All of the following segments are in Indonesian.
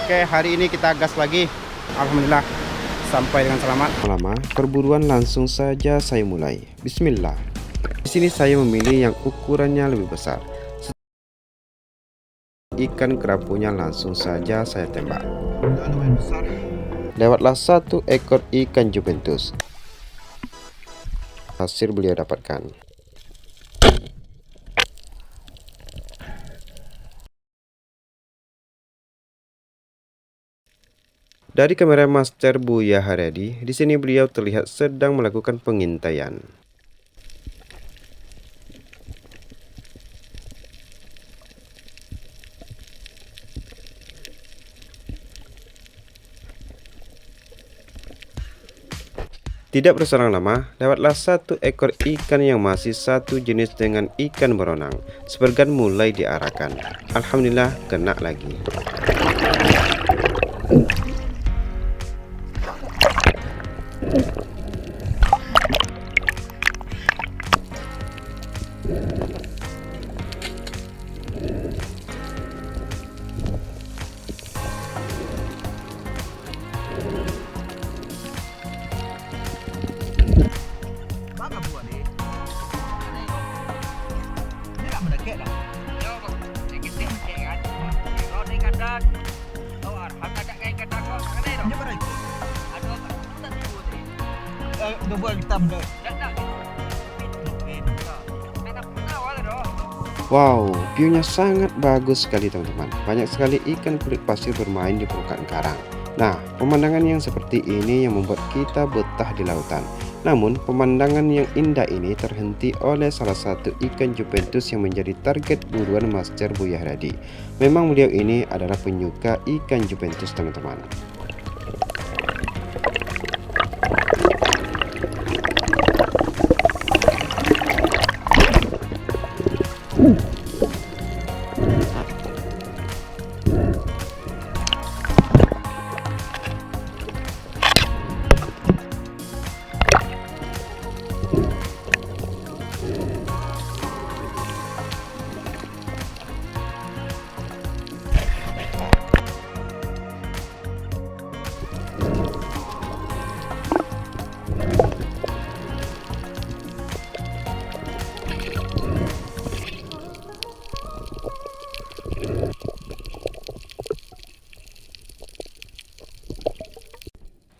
Oke, hari ini kita gas lagi. Alhamdulillah sampai dengan selamat. Lama perburuan langsung saja saya mulai. Bismillah. Di sini saya memilih yang ukurannya lebih besar. Ikan kerapunya langsung saja saya tembak. Lumayan besar. Lewatlah satu ekor ikan Juventus. Hasil beliau dapatkan. Dari kamera Master Buya Haryadi, di sini beliau terlihat sedang melakukan pengintaian. Tidak berselang lama, lewatlah satu ekor ikan yang masih satu jenis dengan ikan beronang. Sebagian mulai diarahkan. Alhamdulillah kena lagi. Mana buat ni? Ini tak mendekik dah. Dia berapa ikut? Dua buah hitam dah. Wow, viewnya sangat bagus sekali teman-teman. Banyak sekali ikan kulit pasir bermain di permukaan karang. Nah, pemandangan yang seperti ini yang membuat kita betah di lautan. Namun, pemandangan yang indah ini terhenti oleh salah satu ikan Juventus yang menjadi target buruan Master Buya Haryadi. Memang beliau ini adalah penyuka ikan Juventus teman-teman.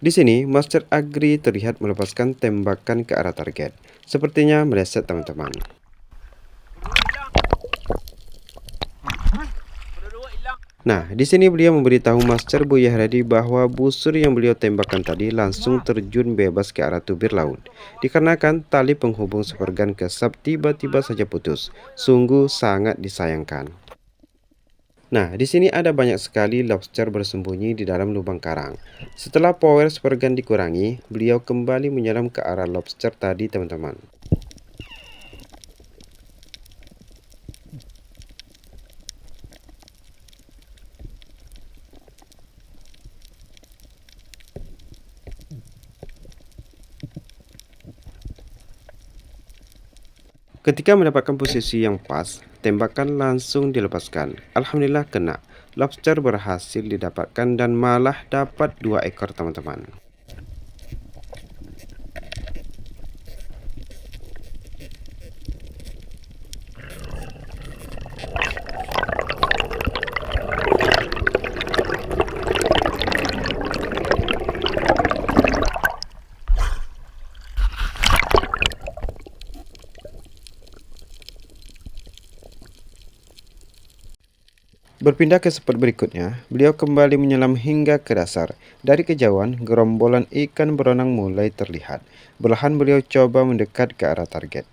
Di sini, Master Agri terlihat melepaskan tembakan ke arah target. Sepertinya meleset teman-teman. Nah, di sini beliau memberitahu Master Buya Haryadi bahwa busur yang beliau tembakkan tadi langsung terjun bebas ke arah tubir laut. Dikarenakan tali penghubung sepergan ke sub tiba-tiba saja putus. Sungguh sangat disayangkan. Nah, di sini ada banyak sekali lobster bersembunyi di dalam lubang karang. Setelah power sepergan dikurangi, beliau kembali menyelam ke arah lobster tadi, teman-teman. Ketika mendapatkan posisi yang pas, tembakan langsung dilepaskan. Alhamdulillah kena. Lobster berhasil didapatkan dan malah dapat 2 ekor, teman-teman. Berpindah ke spot berikutnya, beliau kembali menyelam hingga ke dasar. Dari kejauhan, gerombolan ikan berenang mulai terlihat. Perlahan beliau coba mendekat ke arah target.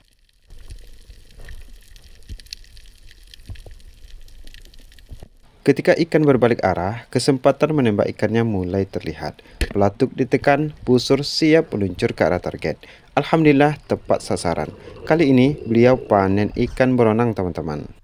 Ketika ikan berbalik arah, kesempatan menembak ikannya mulai terlihat. Pelatuk ditekan, busur siap meluncur ke arah target. Alhamdulillah tepat sasaran. Kali ini beliau panen ikan berenang, teman-teman.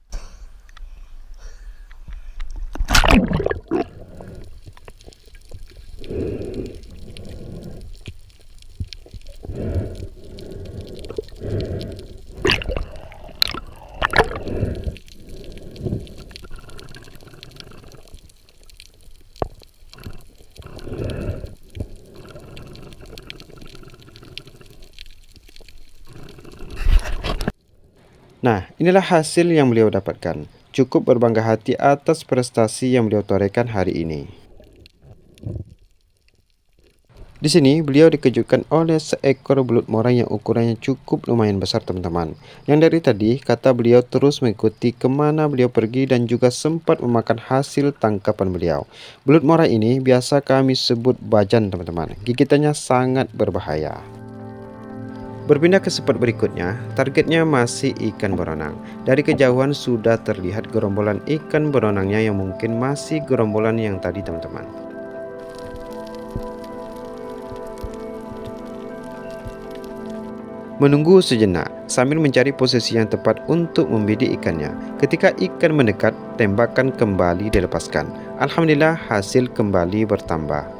Nah, inilah hasil yang beliau dapatkan. Cukup berbangga hati atas prestasi yang beliau torehkan hari ini. Di sini beliau dikejutkan oleh seekor belut morang yang ukurannya cukup lumayan besar teman-teman. Yang dari tadi kata beliau terus mengikuti kemana beliau pergi dan juga sempat memakan hasil tangkapan beliau. Belut morang ini biasa kami sebut bajan teman-teman. Gigitannya sangat berbahaya. Berpindah ke spot berikutnya, targetnya masih ikan beronang. Dari kejauhan sudah terlihat gerombolan ikan beronangnya yang mungkin masih gerombolan yang tadi teman-teman. Menunggu sejenak sambil mencari posisi yang tepat untuk membidik ikannya. Ketika ikan mendekat, tembakan kembali dilepaskan. Alhamdulillah hasil kembali bertambah.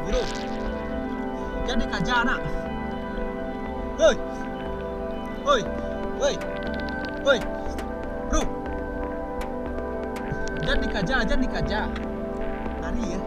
Bro, jangan dikejar nak. Hoi, hoi, hoi, hoi, bro. Jangan dikejar. Lari ya.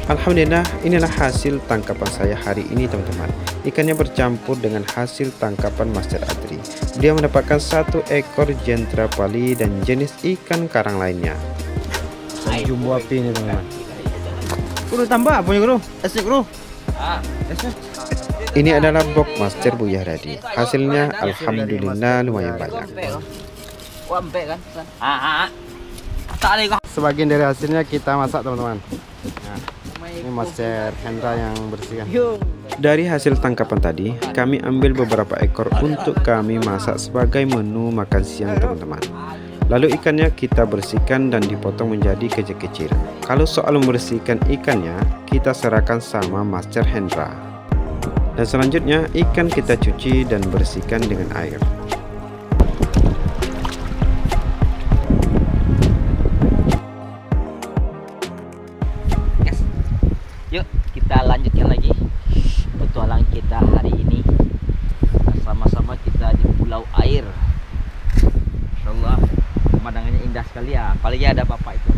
Alhamdulillah, inilah hasil tangkapan saya hari ini teman-teman. Ikannya bercampur dengan hasil tangkapan Master Adri. Dia mendapatkan 1 ekor jentra pali dan jenis ikan karang lainnya. Jumbo api ini teman-teman. Guru tambah punya guru. Esnya guru. Esnya. Ini adalah box Master Buya Haradi. Hasilnya alhamdulillah lumayan banyak. Sebagian dari hasilnya kita masak teman-teman. Nah, ini Master Hendra yang bersihkan. Dari hasil tangkapan tadi, kami ambil beberapa ekor untuk kami masak sebagai menu makan siang teman-teman. Lalu ikannya kita bersihkan dan dipotong menjadi kecil-kecil. Kalau soal membersihkan ikannya, kita serahkan sama Master Hendra. Dan selanjutnya ikan kita cuci dan bersihkan dengan air. Yuk kita lanjutkan lagi petualangan kita hari ini. Sama-sama kita di pulau air. Insyaallah pemandangannya indah sekali ya. Apalagi ada bapak itu.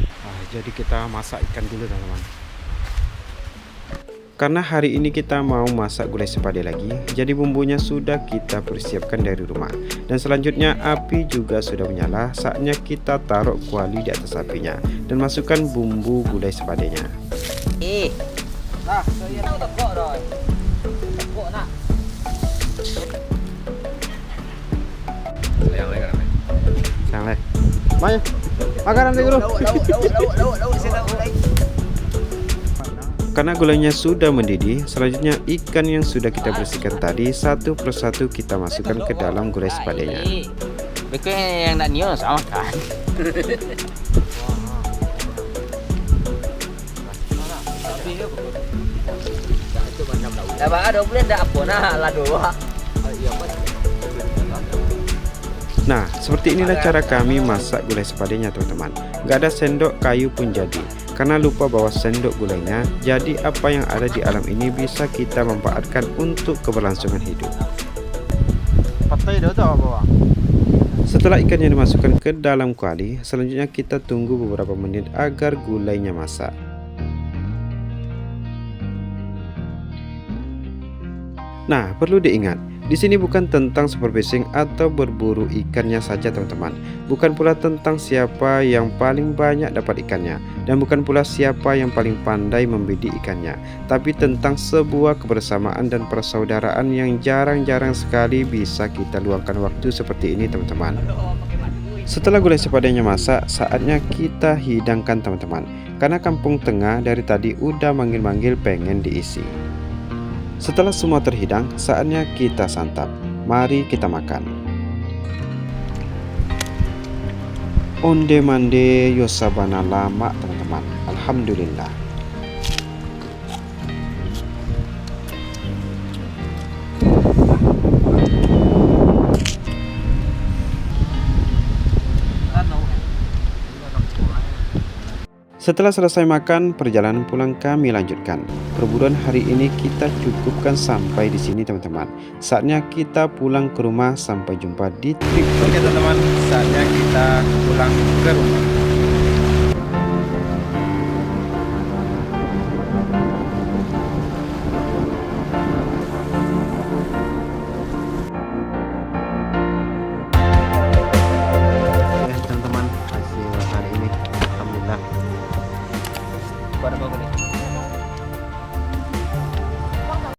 Nah, jadi kita masak ikan dulu teman-teman. Karena hari ini kita mau masak gulai sepade lagi, jadi bumbunya sudah kita persiapkan dari rumah. Dan selanjutnya api juga sudah menyala, saatnya kita taruh kuali di atas apinya dan masukkan bumbu gulai sepadenya. Nah, saya tahu tekuk dah. Tekuk nak. Sang leh. Mai. Makan nanti guru. Karena gulainya sudah mendidih, selanjutnya ikan yang sudah kita bersihkan tadi satu persatu kita masukkan ke dalam gulai sepadanya. Bekal yang nak nios sama kan. Dah ada boleh dah apa nah lah doa. Nah, seperti inilah cara kami masak gulai sepadanya teman-teman. Gak ada sendok kayu pun jadi, karena lupa bawa sendok gulainya. Jadi apa yang ada di alam ini bisa kita manfaatkan untuk keberlangsungan hidup. Patai dah tahu bawa. Setelah ikannya dimasukkan ke dalam kuali, selanjutnya kita tunggu beberapa menit agar gulainya masak. Nah, perlu diingat, di sini bukan tentang superfishing atau berburu ikannya saja teman-teman. Bukan pula tentang siapa yang paling banyak dapat ikannya, dan bukan pula siapa yang paling pandai membidik ikannya. Tapi tentang sebuah kebersamaan dan persaudaraan yang jarang-jarang sekali bisa kita luangkan waktu seperti ini teman-teman. Setelah gulai sepadanya masak, saatnya kita hidangkan teman-teman. Karena kampung tengah dari tadi udah manggil-manggil pengen diisi. Setelah semua terhidang, saatnya kita santap. Mari kita makan. Onde mande yosabana lama teman-teman. Alhamdulillah. Setelah selesai makan, perjalanan pulang kami lanjutkan. Perburuan hari ini kita cukupkan sampai di sini teman-teman. Saatnya kita pulang ke rumah. Sampai jumpa di trip. Oke teman-teman, saatnya kita pulang ke rumah. Teman-teman, hasil hari ini alhamdulillah. Buat apa ni?